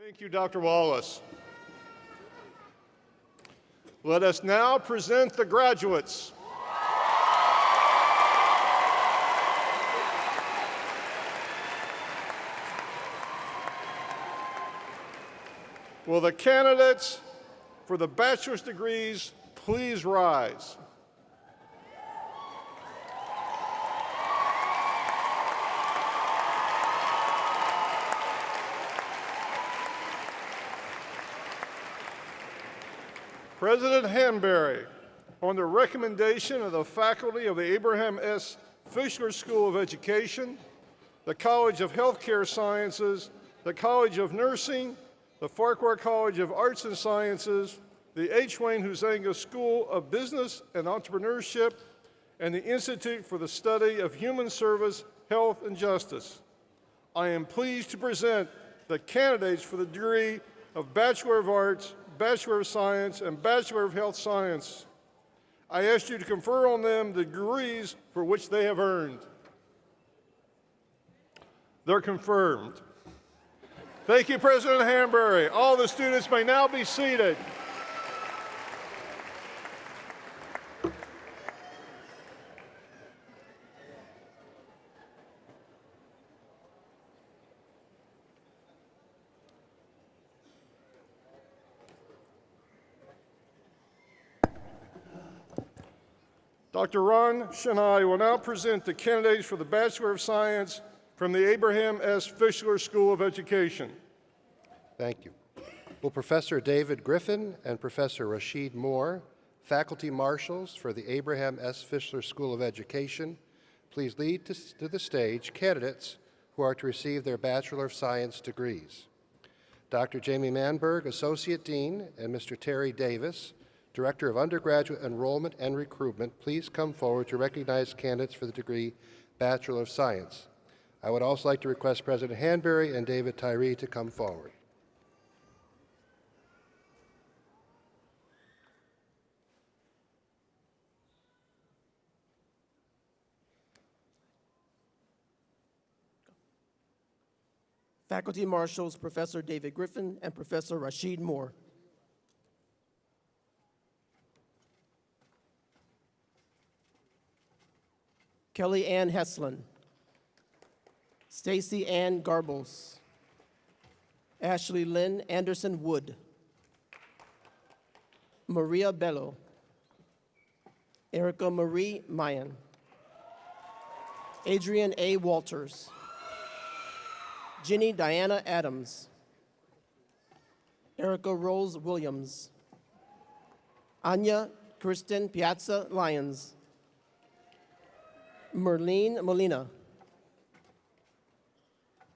Thank you, Dr. Wallace. Let us now present the graduates. Will the candidates for the bachelor's degrees please rise? President Hanbury, on the recommendation of the faculty of the Abraham S. Fischler School of Education, the College of Healthcare Sciences, the College of Nursing, the Farquhar College of Arts and Sciences, the H. Wayne Huizenga School of Business and Entrepreneurship, and the Institute for the Study of Human Service, Health, and Justice, I am pleased to present the candidates for the degree of Bachelor of Arts, Bachelor of Science, and Bachelor of Health Science. I ask you to confer on them the degrees for which they have earned. They're confirmed. Thank you, President Hanbury. All the students may now be seated. Dr. Ron Shanai will now present the candidates for the Bachelor of Science from the Abraham S. Fischler School of Education. Thank you. Will Professor David Griffin and Professor Rashid Moore, faculty marshals for the Abraham S. Fischler School of Education, please lead to the stage candidates who are to receive their Bachelor of Science degrees. Dr. Jamie Manberg, Associate Dean, and Mr. Terry Davis, Director of Undergraduate Enrollment and Recruitment, please come forward to recognize candidates for the degree Bachelor of Science. I would also like to request President Hanbury and David Tyree to come forward. Faculty Marshals Professor David Griffin and Professor Rashid Moore. Kelly Ann Heslin, Stacy Ann Garbles, Ashley Lynn Anderson Wood, Maria Bello, Erica Marie Mayan, Adrian A. Walters, Ginny Diana Adams, Erica Rose Williams, Anya Kristen Piazza Lyons, Merlene Molina,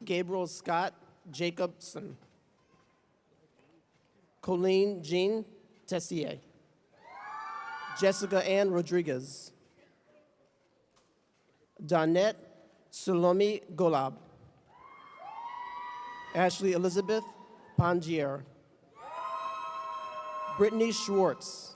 Gabriel Scott Jacobson, Colleen Jean Tessier, Jessica Ann Rodriguez, Donette Sulomi Golab, Ashley Elizabeth Pongier, Brittany Schwartz,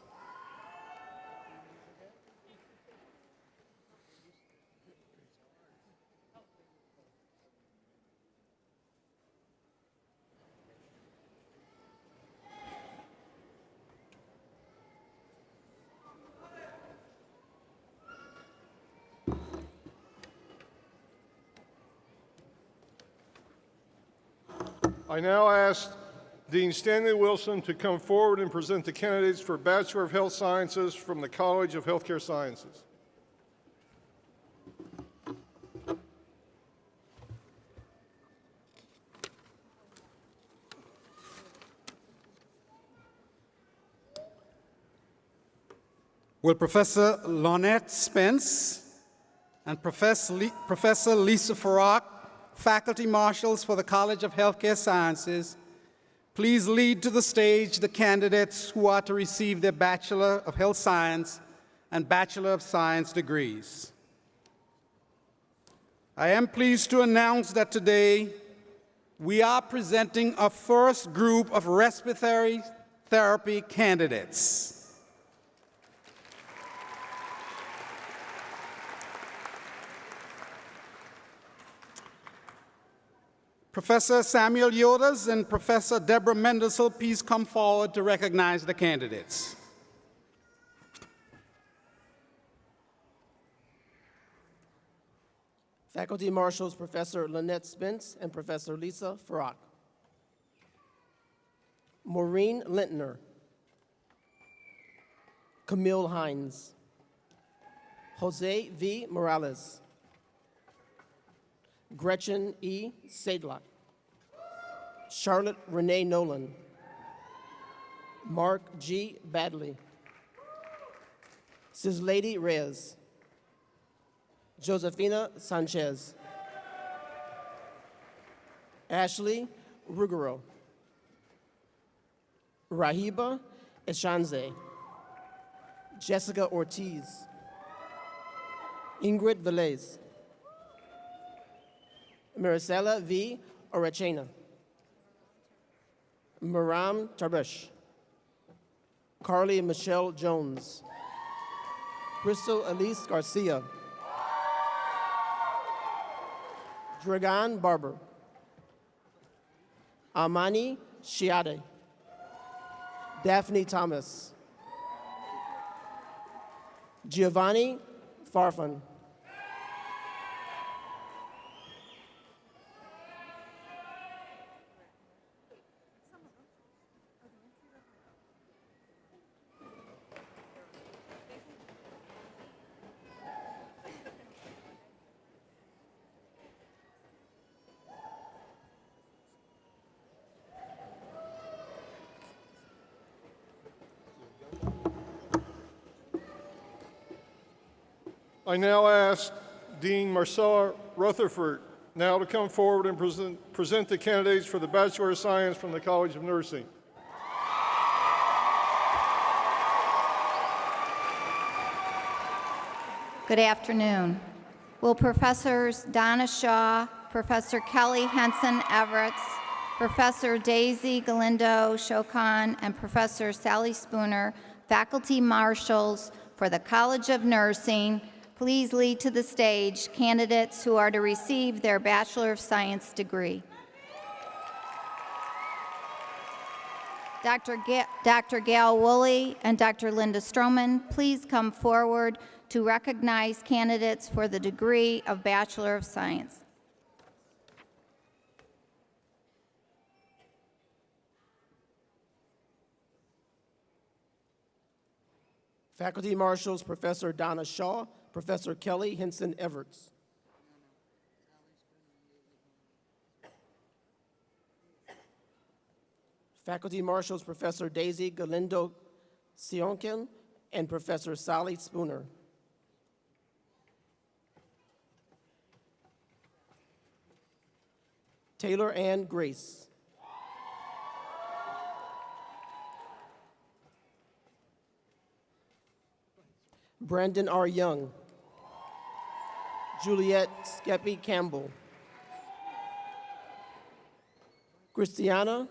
I now ask Dean Stanley Wilson to come forward and present the candidates for Bachelor of Health Sciences from the College of Healthcare Sciences. Will Professor Lonette Spence and Professor Lisa Farrak, faculty marshals for the College of Healthcare Sciences, please lead to the stage the candidates who are to receive their Bachelor of Health Science and Bachelor of Science degrees. I am pleased to announce that today we are presenting a first group of respiratory therapy candidates. Professor Samuel Yodas and Professor Deborah Mendelssohn, please come forward to recognize the candidates. Faculty Marshals Professor Lynette Spence and Professor Lisa Farrak. Maureen Lintner. Camille Hines. Jose V. Morales. Gretchen E. Sadlock. Charlotte Renee Nolan. Mark G. Badley. Cislady Reyes. Josefina Sanchez. Ashley Ruggiero. Rahiba Eshanze. Jessica Ortiz. Ingrid Velez. Maricela V. Orechena. Maram Tarbush. Carly Michelle Jones. Crystal Elise Garcia. Dragan Barber. Amani Shiade. Daphne Thomas. Giovanni Farfan. I now ask Dean Marcella Rutherford now to come forward and present the candidates for the Bachelor of Science from the College of Nursing. Good afternoon. Will Professors Donna Shaw, Professor Kelly Henson Everett, Professor Daisy Galindo Chocon, and Professor Sally Spooner, Faculty Marshals for the College of Nursing, please lead to the stage candidates who are to receive their Bachelor of Science degree. Dr. Gail Woolley and Dr. Linda Stroman, please come forward to recognize candidates for the degree of Bachelor of Science. Faculty Marshals Professor Donna Shaw, Professor Kelly Henson Everts. Faculty Marshals Professor Daisy Galindo Sionkin and Professor Sally Spooner. Taylor Ann Grace. Brandon R. Young. Juliet Skeppy Campbell. Christiana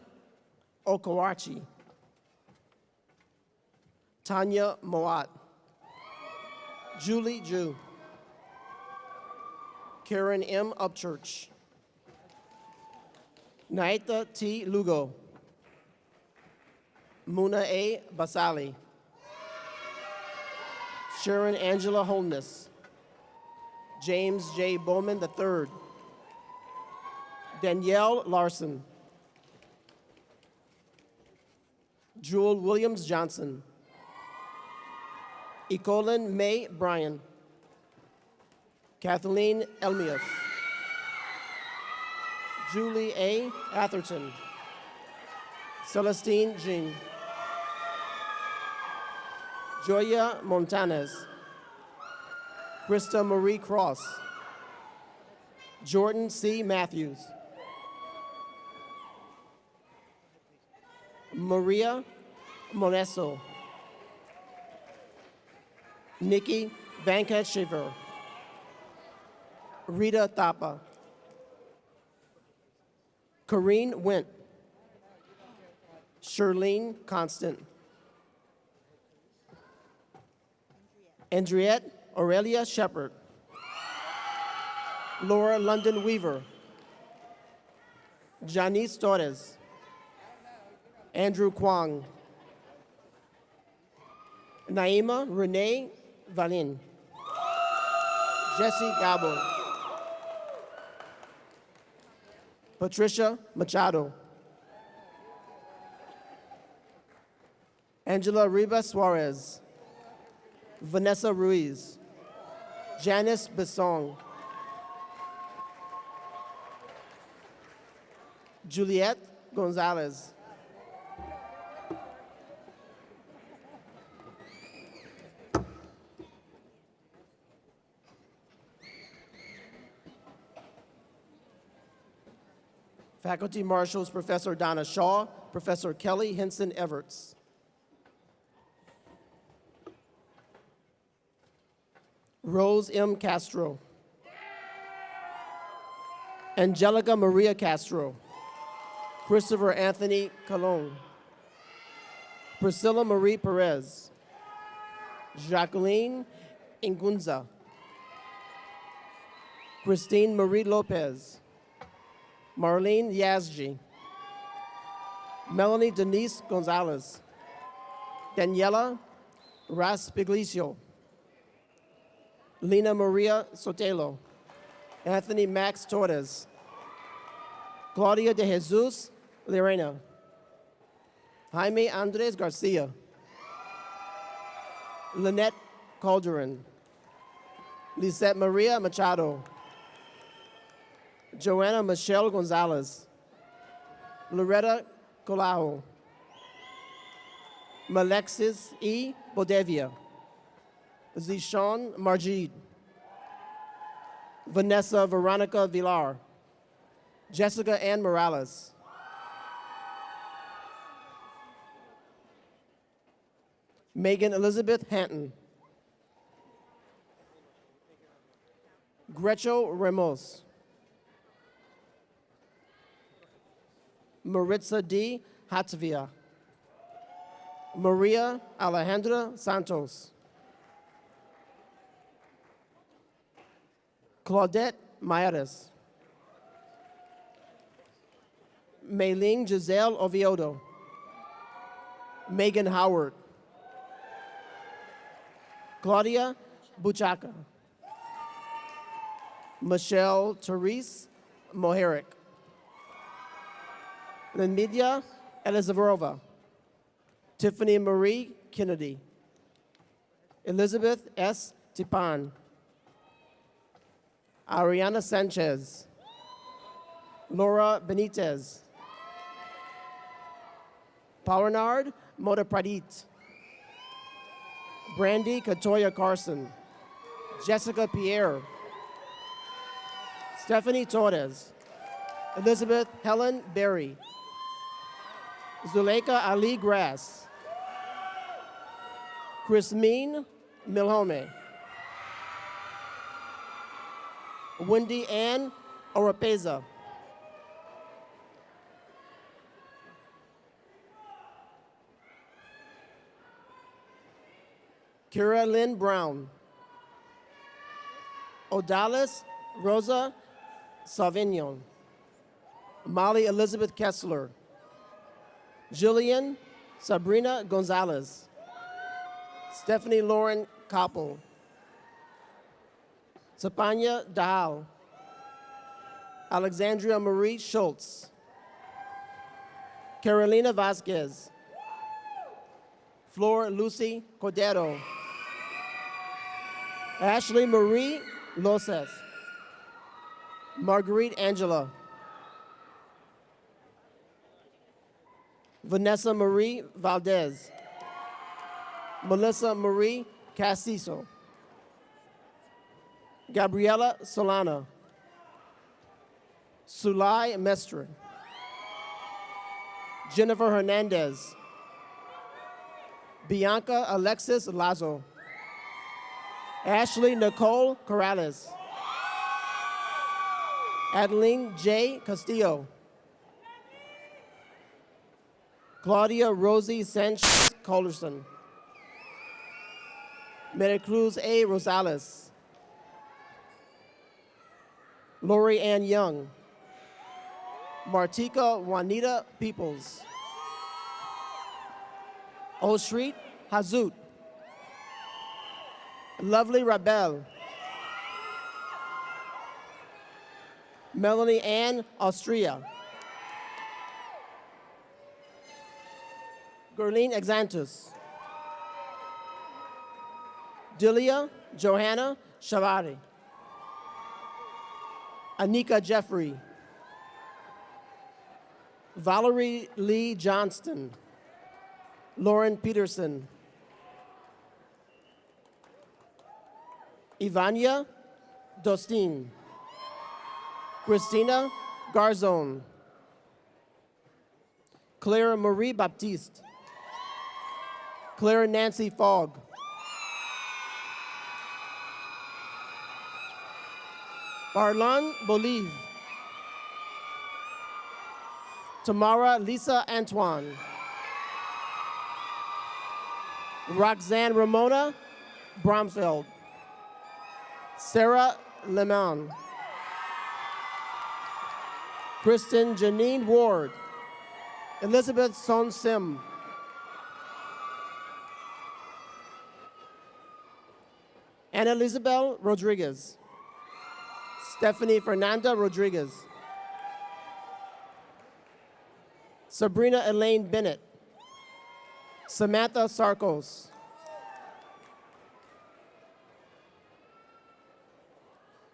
Okawachi. Tanya Moat. Julie Ju. Karen M. Upchurch. Naita T. Lugo. Muna A. Basali. Sharon Angela Holness. James J. Bowman III. Danielle Larson. Jewel Williams Johnson. Ecolin May Bryan. Kathleen Elmias. Julie A. Atherton. Celestine Jing. Joya Montanez. Krista Marie Cross. Jordan C. Matthews. Maria Monesso. Nikki Vankat Shiver. Rita Thapa. Corrine Went. Shirlene Constant. Andriette Aurelia Shepard. Laura London Weaver. Janice Torres. Andrew Kwong. Naima Renee Valin. Jesse Gabo. Patricia Machado. Angela Ribas Suarez. Vanessa Ruiz. Janice Besson. Juliette Gonzalez. Faculty Marshals, Professor Donna Shaw, Professor Kelly Henson Everts. Rose M. Castro. Angelica Maria Castro. Christopher Anthony Colon. Priscilla Marie Perez. Jacqueline Ingunza. Christine Marie Lopez. Marlene Yazji. Melanie Denise Gonzalez. Daniela Raspiglicio. Lina Maria Sotelo. Anthony Max Torres. Claudia de Jesus Llerena. Jaime Andres Garcia. Lynette Calderon. Lisette Maria Machado. Joanna Michelle Gonzalez. Loretta Colau. Malexis E. Bodevia. Zishan Marjid. Vanessa Veronica Villar. Jessica Ann Morales. Megan Elizabeth Hanton. Grecho Ramos. Maritza D. Hatvia. Maria Alejandra Santos. Claudette Mayeres. Meiling Giselle Oviedo. Megan Howard. Claudia Buchaca. Michelle Therese Moheric. Lenidia Elizaverova. Tiffany Marie Kennedy. Elizabeth S. Tipan. Ariana Sanchez. Laura Benitez. Paulinard Modapradit. Brandy Katoya Carson. Jessica Pierre. Stephanie Torres. Elizabeth Helen Berry. Zuleika Ali Grass. Chrismine Milhome. Wendy Ann Oropeza. Kira Lynn Brown. Odalis Rosa Sauvignon. Molly Elizabeth Kessler. Jillian Sabrina Gonzalez. Stephanie Lauren Koppel. Sapanya Dahal. Alexandria Marie Schultz. Carolina Vasquez. Flor Lucy Cordero. Ashley Marie Loses. Marguerite Angela. Vanessa Marie Valdez. Melissa Marie Casiso. Gabriela Solana. Sulai Mestre. Jennifer Hernandez. Bianca Alexis Lazo. Ashley Nicole Corrales. Adeline J. Castillo. Claudia Rosie Sanchez Cullerson. Maricruz A. Rosales. Lori Ann Young. Martika Juanita Peoples. Oshrit Hazut. Lovely Rabel. Melanie Ann Austria. Gerline Exantus. Dilia Johanna Shavari. Anika Jeffrey. Valerie Lee Johnston. Lauren Peterson. Ivania Dostin. Christina Garzon. Claire Marie Baptiste. Claire Nancy Fogg. Arlan Bolive. Tamara Lisa Antoine. Roxanne Ramona Bromfeld. Sarah Lemon. Kristen Janine Ward. Elizabeth Son Sim. Anna Elizabeth Rodriguez. Stephanie Fernanda Rodriguez. Sabrina Elaine Bennett. Samantha Sarkos.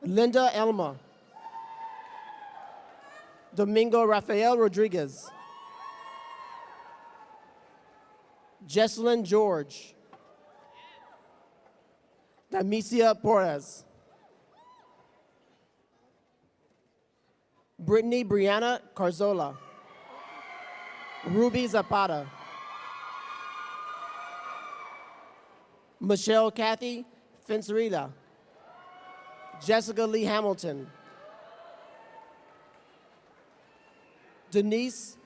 Linda Elma. Domingo Rafael Rodriguez. Jesselyn George. Damicia Porras. Brittany Brianna Carzola. Ruby Zapata. Michelle Kathy Fincerilla. Jessica Lee Hamilton. Denise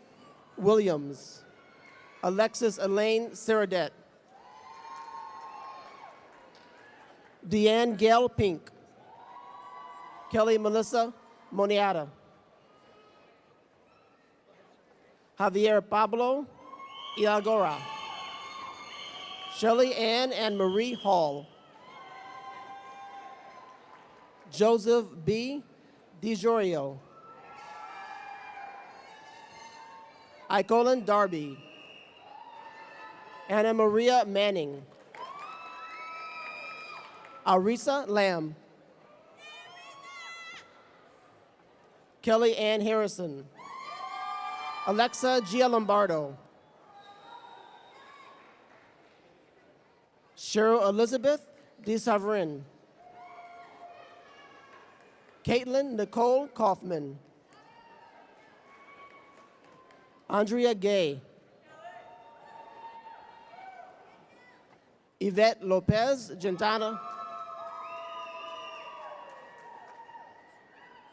Williams. Alexis Elaine Siradet. Deanne Gail Pink. Kelly Melissa Moniata. Javier Pablo Iagora. Shelley Ann and Marie Hall. Joseph B. DiGiorio. Icolin Darby. Anna Maria Manning. Arisa Lamb. Kelly Ann Harrison. Alexa Gialombardo. Cheryl Elizabeth DeSaverin. Caitlin Nicole Kaufman. Andrea Gay. Yvette Lopez Gentana.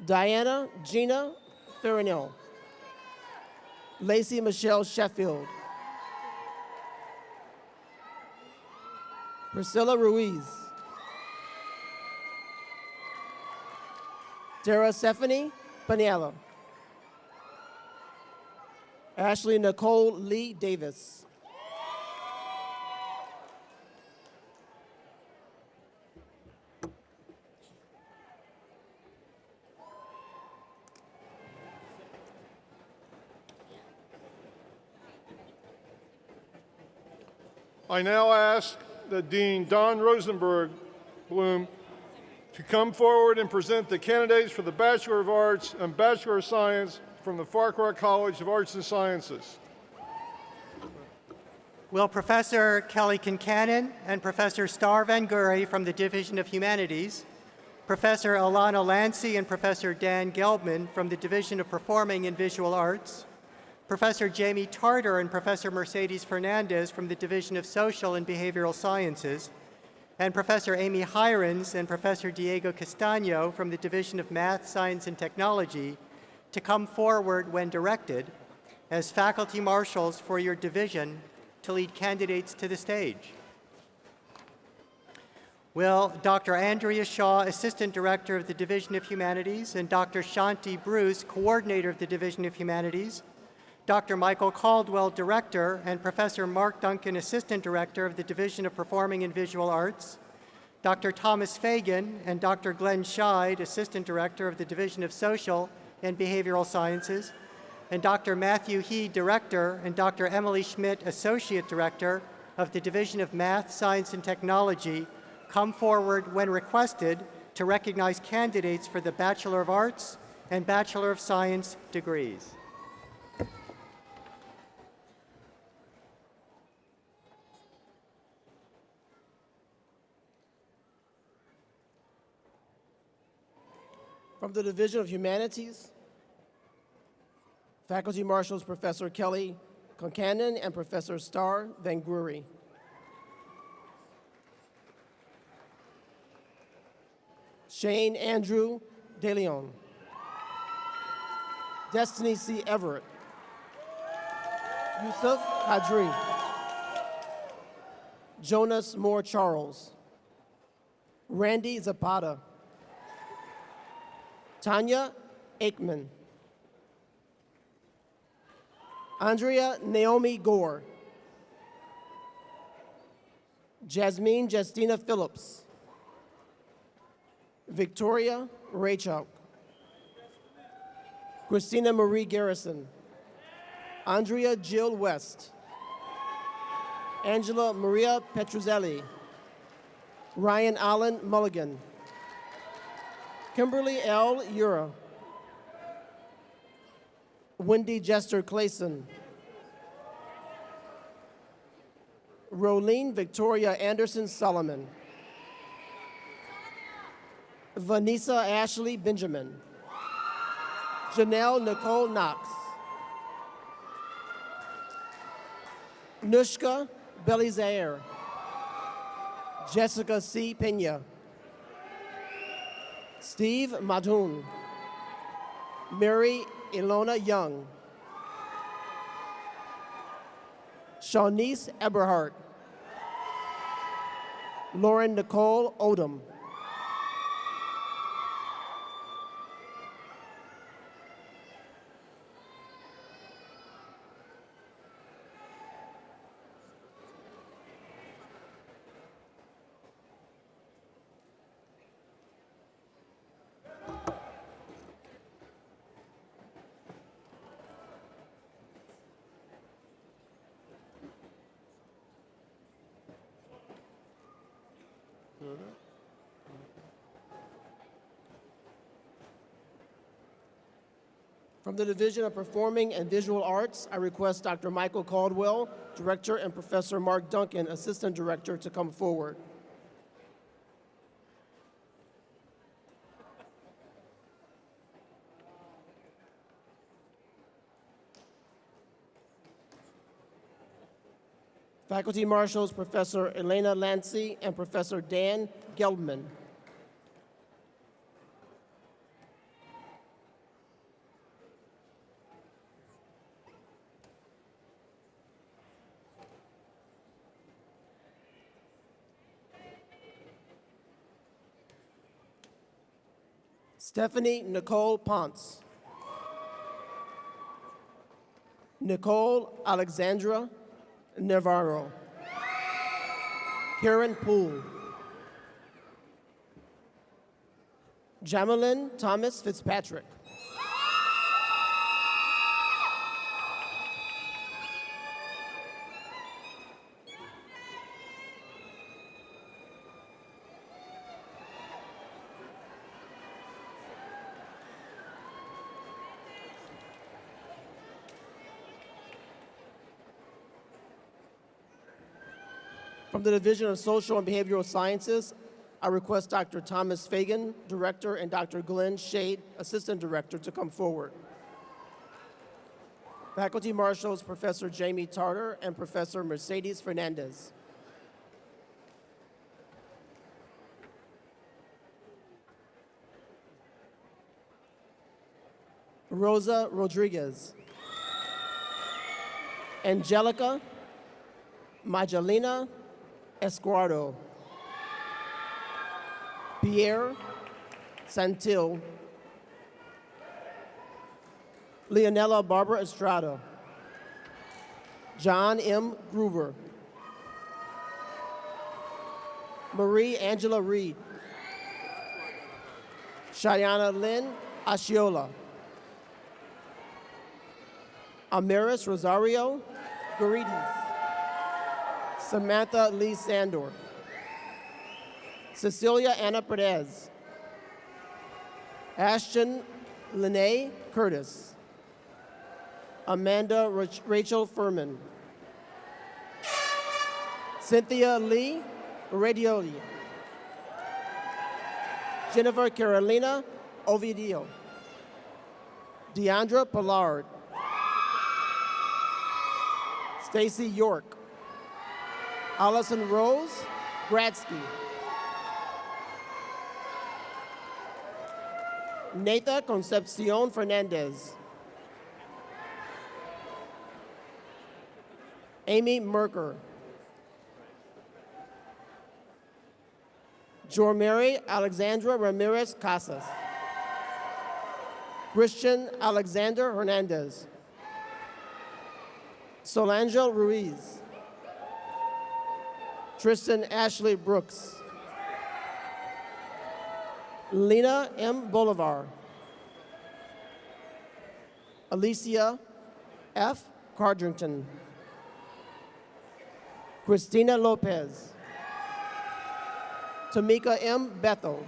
Diana Gina Ferrinell. Lacey Michelle Sheffield. Priscilla Ruiz. Tara Stephanie Paniello. Ashley Nicole Lee Davis. I now ask the Dean Don Rosenberg Bloom to come forward and present the candidates for the Bachelor of Arts and Bachelor of Science from the Farquhar College of Arts and Sciences. Will Professor Kelly Kincannon and Professor Star Van Guri from the Division of Humanities, Professor Alana Lancy and Professor Dan Gelbman from the Division of Performing and Visual Arts, Professor Jamie Tarter and Professor Mercedes Fernandez from the Division of Social and Behavioral Sciences, and Professor Amy Hirons and Professor Diego Castaño from the Division of Math, Science, and Technology to come forward when directed as faculty marshals for your division to lead candidates to the stage. Will Dr. Andrea Shaw, Assistant Director of the Division of Humanities, and Dr. Shanti Bruce, Coordinator of the Division of Humanities, Dr. Michael Caldwell, Director, and Professor Mark Duncan, Assistant Director of the Division of Performing and Visual Arts, Dr. Thomas Fagan and Dr. Glenn Scheid, Assistant Director of the Division of Social and Behavioral Sciences, and Dr. Matthew He, Director, and Dr. Emily Schmidt, Associate Director of the Division of Math, Science, and Technology, come forward when requested to recognize candidates for the Bachelor of Arts and Bachelor of Science degrees. From the Division of Humanities, Faculty Marshals Professor Kelly Concannon and Professor Star Van Grury. Shane Andrew DeLeon. Destiny C. Everett. Yusuf Kadri. Jonas Moore Charles. Randy Zapata. Tanya Aikman. Andrea Naomi Gore. Jasmine Justina Phillips. Victoria Raychuk. Christina Marie Garrison. Andrea Jill West. Angela Maria Petruzzelli. Ryan Allen Mulligan. Kimberly L. Ura. Wendy Jester Clayson. Rolene Victoria Anderson Solomon. Vanessa Ashley Benjamin. Janelle Nicole Knox. Nushka Belizaire. Jessica C. Pena. Steve Madhun. Mary Ilona Young. Shawnice Eberhardt. Lauren Nicole Odom. From the Division of Performing and Visual Arts, I request Dr. Michael Caldwell, Director, and Professor Mark Duncan, Assistant Director, to come forward. Faculty Marshals Professor Elena Lancy and Professor Dan Geldman. Stephanie Nicole Ponce. Nicole Alexandra Navarro. Karen Poole. Jamelyn Thomas Fitzpatrick. From the Division of Social and Behavioral Sciences, I request Dr. Thomas Fagan, Director, and Dr. Glenn Scheid, Assistant Director, to come forward. Faculty Marshals Professor Jamie Tarter and Professor Mercedes Fernandez. Rosa Rodriguez. Angelica Majalina Escuardo. Pierre Santil, Leonella Barbara Estrada, John M. Groover, Marie Angela Reed, Shayana Lynn Ashiola, Amaris Rosario Gurides, Samantha Lee Sandor, Cecilia Anna Perez, Ashton Lene Curtis, Amanda Rachel Furman, Cynthia Lee Radioli, Jennifer Carolina Ovidio, Deandra Pollard, Stacy York, Allison Rose Gradsky, Natha Concepcion Fernandez, Amy Merker, Jormary Alexandra Ramirez Casas, Christian Alexander Hernandez, Solange Ruiz, Tristan Ashley Brooks, Lena M. Bolivar, Alicia F. Cardrington, Christina Lopez, Tamika M. Bethel,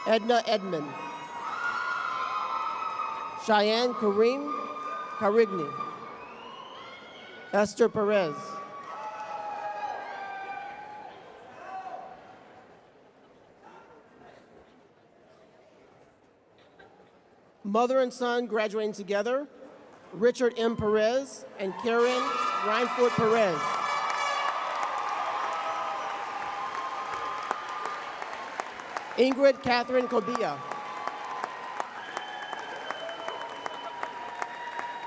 Edna Edmond, Cheyenne Kareem Carigny, Esther Perez, mother and son graduating together, Richard M. Perez and Karen Reinford Perez. Ingrid Catherine Kobia.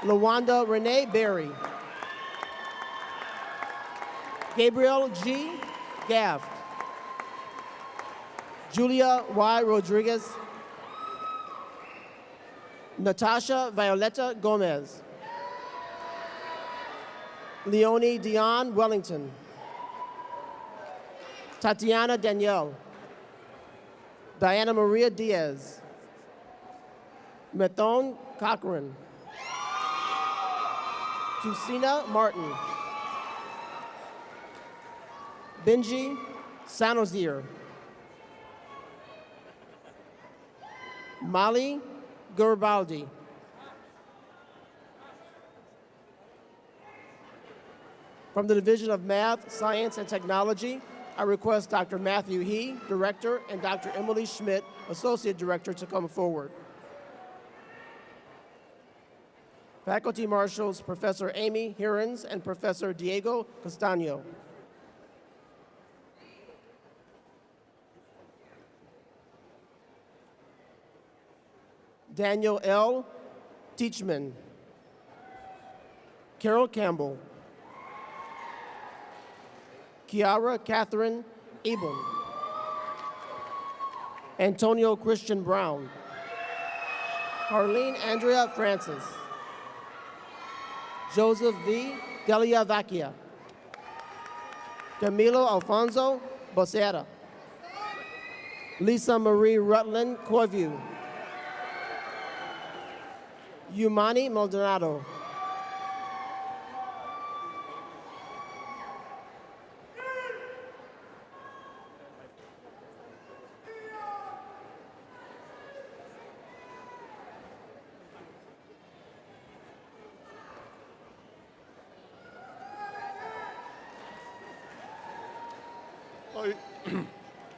Lawanda Renee Berry. Gabriel G. Gaft. Julia Y. Rodriguez. Natasha Violetta Gomez. Leonie Dion Wellington. Tatiana Danielle. Diana Maria Diaz. Methone Cochran. Tusina Martin. Benji Sanozier. Molly Garibaldi. From the Division of Math, Science, and Technology, I request Dr. Matthew He, Director, and Dr. Emily Schmidt, Associate Director, to come forward. Faculty Marshals, Professor Amy Hirons and Professor Diego Castaño. Daniel L. Teachman. Carol Campbell. Kiara Catherine Ebon. Antonio Christian Brown. Carlene Andrea Francis. Joseph V. Delia Vacchia. Camilo Alfonso Bocera. Lisa Marie Rutland Corview. Yumani Maldonado.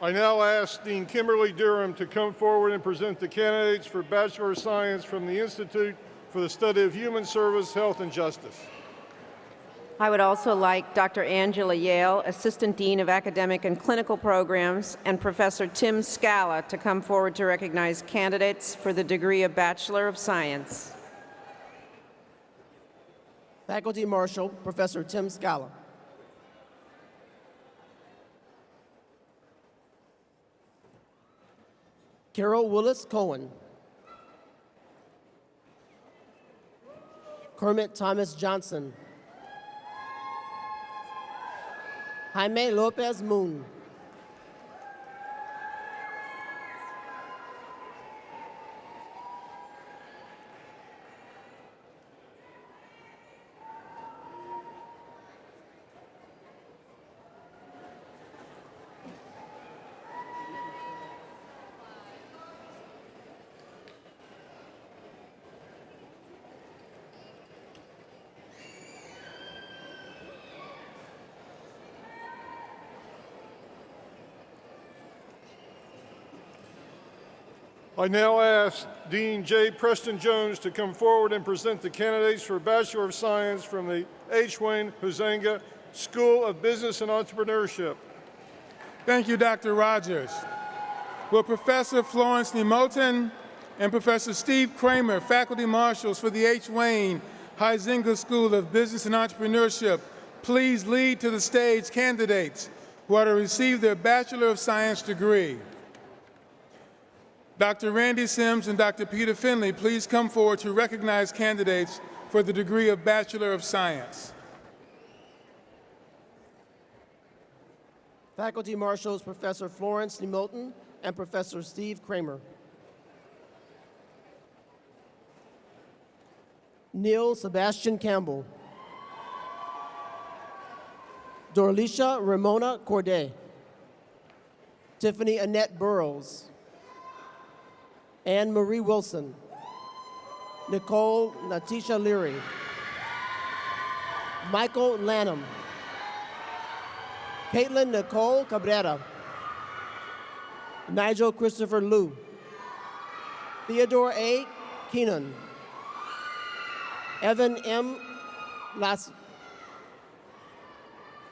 I now ask Dean Kimberly Durham to come forward and present the candidates for Bachelor of Science from the Institute for the Study of Human Service, Health, and Justice. I would also like Dr. Angela Yale, Assistant Dean of Academic and Clinical Programs, and Professor Tim Scala to come forward to recognize candidates for the degree of Bachelor of Science. Faculty Marshal, Professor Tim Scala. Carol Willis Cohen. Kermit Thomas Johnson. Jaime Lopez Moon. I now ask Dean J. Preston Jones to come forward and present the candidates for Bachelor of Science from the H. Wayne Huizenga School of Business and Entrepreneurship. Thank you, Dr. Rogers. Will Professor Florence Nemotin and Professor Steve Kramer, faculty marshals for the H. Wayne Huizenga School of Business and Entrepreneurship, please lead to the stage candidates who are to receive their Bachelor of Science degree? Dr. Randy Sims and Dr. Peter Finley, please come forward to recognize candidates for the degree of Bachelor of Science. Faculty Marshals Professor Florence Nemotin and Professor Steve Kramer. Neil Sebastian Campbell. Dorlisha Ramona Corday. Tiffany Annette Burrows. Anne Marie Wilson. Nicole Natisha Leary. Michael Lanham. Caitlin Nicole Cabrera. Nigel Christopher Liu. Theodore A. Keenan. Evan M. Lass.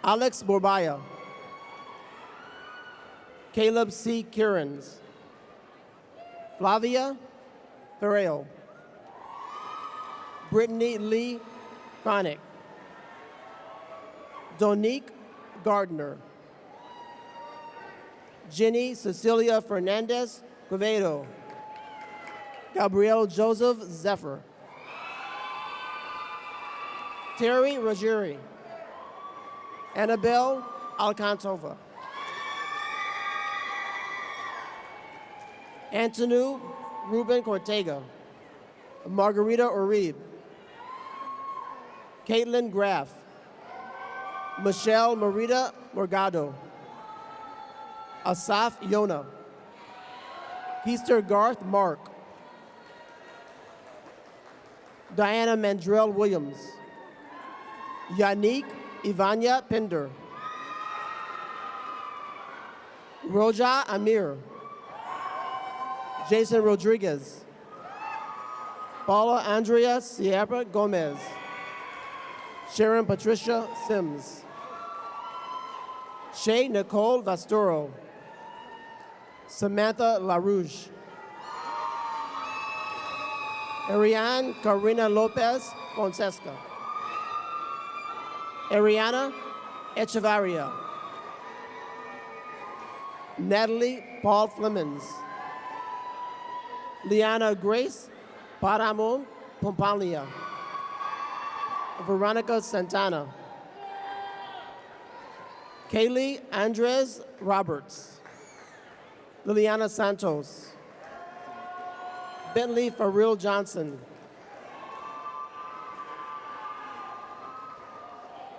Alex Borbaya. Caleb C. Kierans. Flavia Ferrell. Brittany Lee Chronic. Donique Gardner. Jenny Cecilia Fernandez Quevedo. Gabrielle Joseph Zephyr. Terry Rogeri. Annabelle Alcantova. Antonu Ruben Cortega. Margarita Uribe. Caitlin Graff. Michelle Marita Morgado. Asaf Yona. Keister Garth Mark. Diana Mandrell Williams. Yannick Ivania Pinder. Roja Amir. Jason Rodriguez. Paula Andrea Sierra Gomez. Sharon Patricia Sims. Shay Nicole Vastoro. Samantha LaRouge. Ariane Carina Lopez Fonseca. Ariana Echevarria. Natalie Paul Flemings. Liana Grace Paramon Pompalia. Veronica Santana. Kaylee Andres Roberts. Liliana Santos. Bentley Farrell Johnson.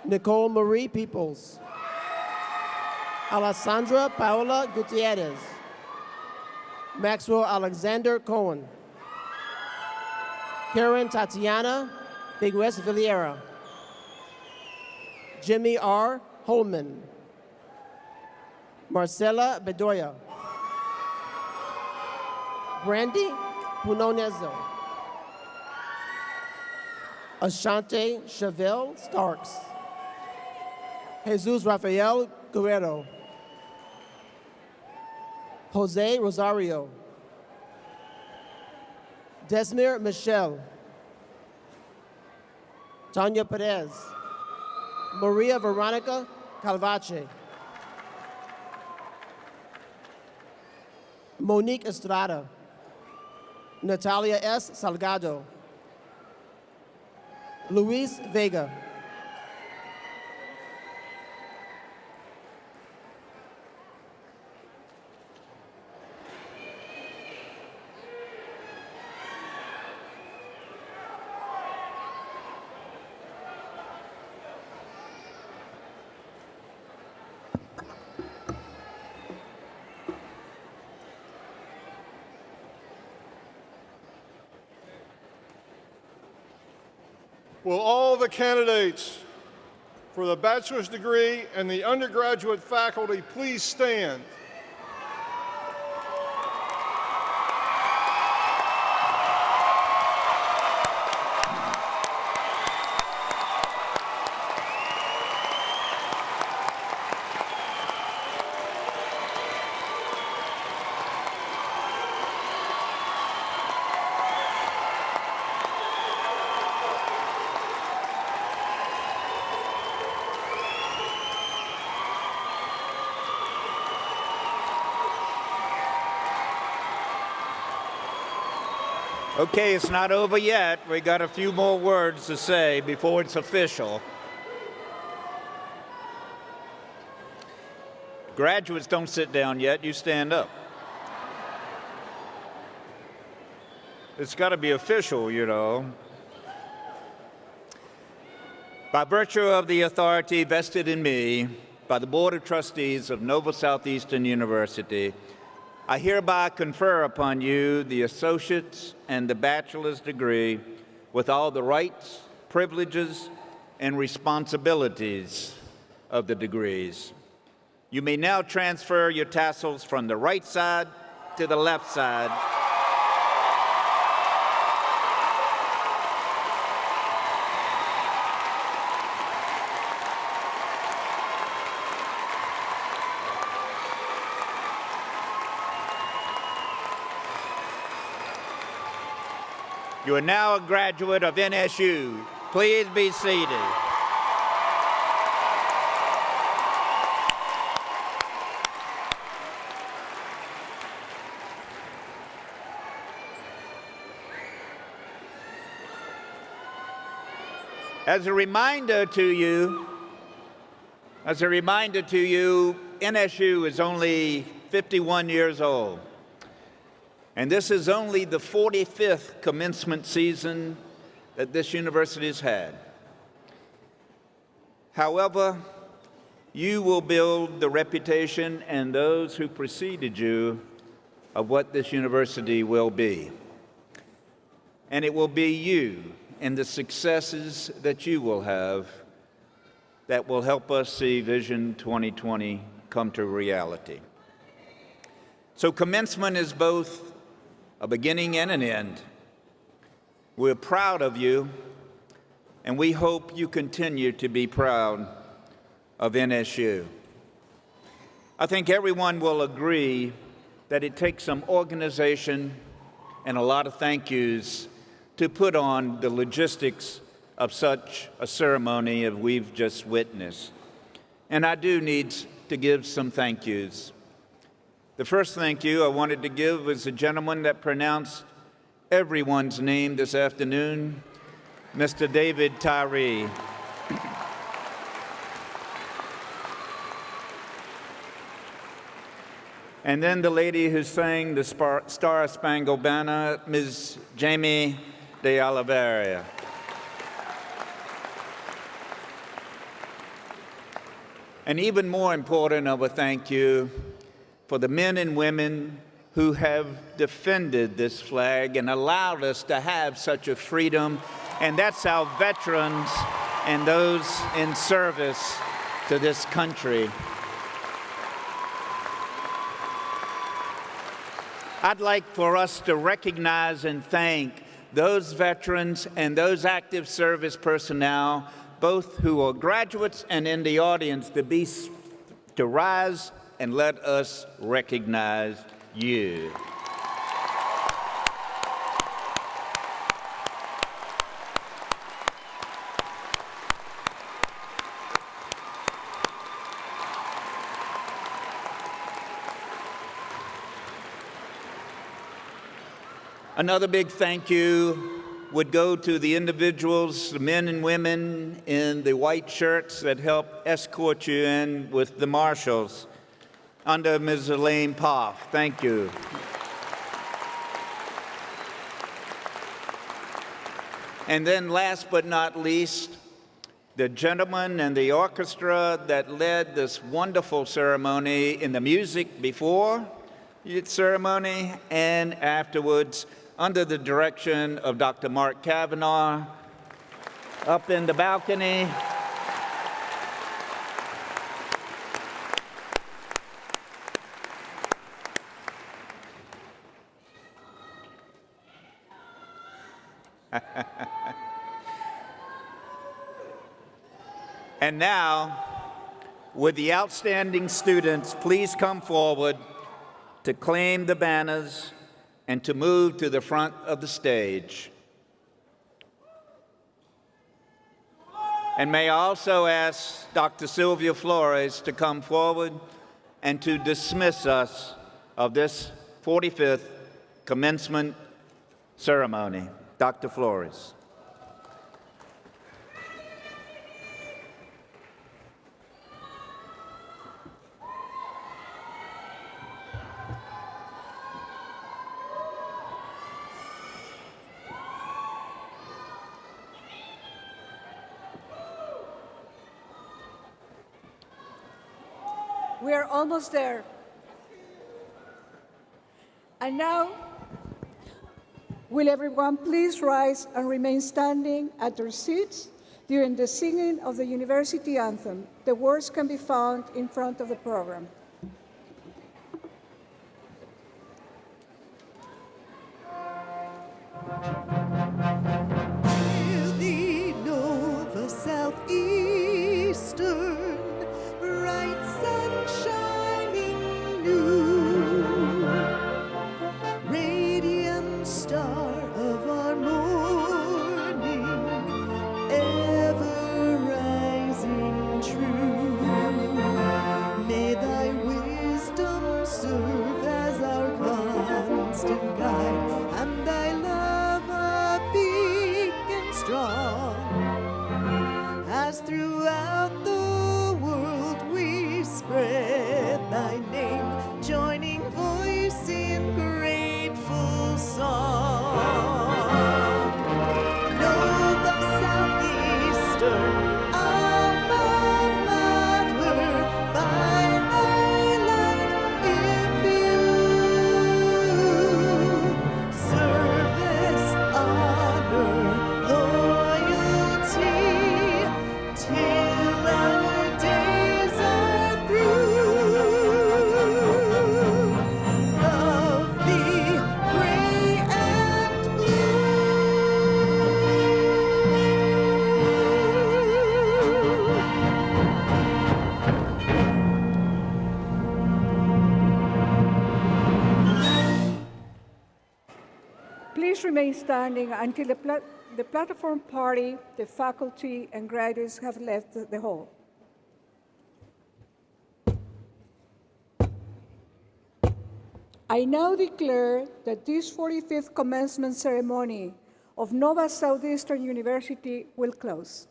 Nicole Marie Peoples. Alessandra Paola Gutierrez. Maxwell Alexander Cohen. Karen Tatiana Figueres Villiera. Jimmy R. Holman. Marcela Bedoya. Brandy Punonezo. Ashante Chevelle Starks. Jesus Rafael Guerrero. Jose Rosario. Desmir Michelle. Tanya Perez. Maria Veronica Calvache. Monique Estrada, Natalia S. Salgado, Luis Vega, Will all the candidates for the bachelor's degree and the undergraduate faculty please stand? Okay, it's not over yet. We got a few more words to say before it's official. Graduates, don't sit down yet. You stand up. It's got to be official, you know. By virtue of the authority vested in me by the Board of Trustees of Nova Southeastern University, I hereby confer upon you the associate's and the bachelor's degree with all the rights, privileges, and responsibilities of the degrees. You may now transfer your tassels from the right side to the left side. You are now a graduate of NSU. Please be seated. As a reminder to you, NSU is only 51 years old. And this is only the 45th commencement season that this university has had. However, you will build the reputation and those who preceded you of what this university will be. And it will be you and the successes that you will have that will help us see Vision 2020 come to reality. So commencement is both a beginning and an end. We're proud of you, and we hope you continue to be proud of NSU. I think everyone will agree that it takes some organization and a lot of thank yous to put on the logistics of such a ceremony as we've just witnessed. And I do need to give some thank yous. The first thank you I wanted to give was the gentleman that pronounced everyone's name this afternoon, Mr. David Tyree. And then the lady who sang the Star Spangled Banner, Ms. Jamie de Oliveira. And even more important of a thank you for the men and women who have defended this flag and allowed us to have such a freedom, and that's our veterans and those in service to this country. I'd like for us to recognize and thank those veterans and those active service personnel, both who are graduates and in the audience, to rise and let us recognize you. Another big thank you would go to the individuals, the men and women in the white shirts that helped escort you in with the marshals under Ms. Elaine Poff. Thank you. And then last but not least, the gentlemen and the orchestra that led this wonderful ceremony in the music before the ceremony and afterwards under the direction of Dr. Mark Kavanaugh up in the balcony. And now, would the outstanding students please come forward to claim the banners and to move to the front of the stage. And may I also ask Dr. Sylvia Flores to come forward and to dismiss us of this 45th commencement ceremony. Dr. Flores. We are almost there. And now, will everyone please rise and remain standing at their seats during the singing of the university anthem? The words can be found in front of the program. The Nova Southeastern, bright sun shining new, radiant star of our morning, ever rising true. May thy wisdom serve as our constant guide, and thy love a beacon strong, as throughout the world we spread thy name, joining voice in grateful song. Nova Southeastern, alma mater, by thy light imbued, service, honor, loyalty, till our days are through. Love thee, gray and blue. Please remain standing until the platform party, the faculty, and graduates have left the hall. I now declare that this 45th commencement ceremony of Nova Southeastern University will close.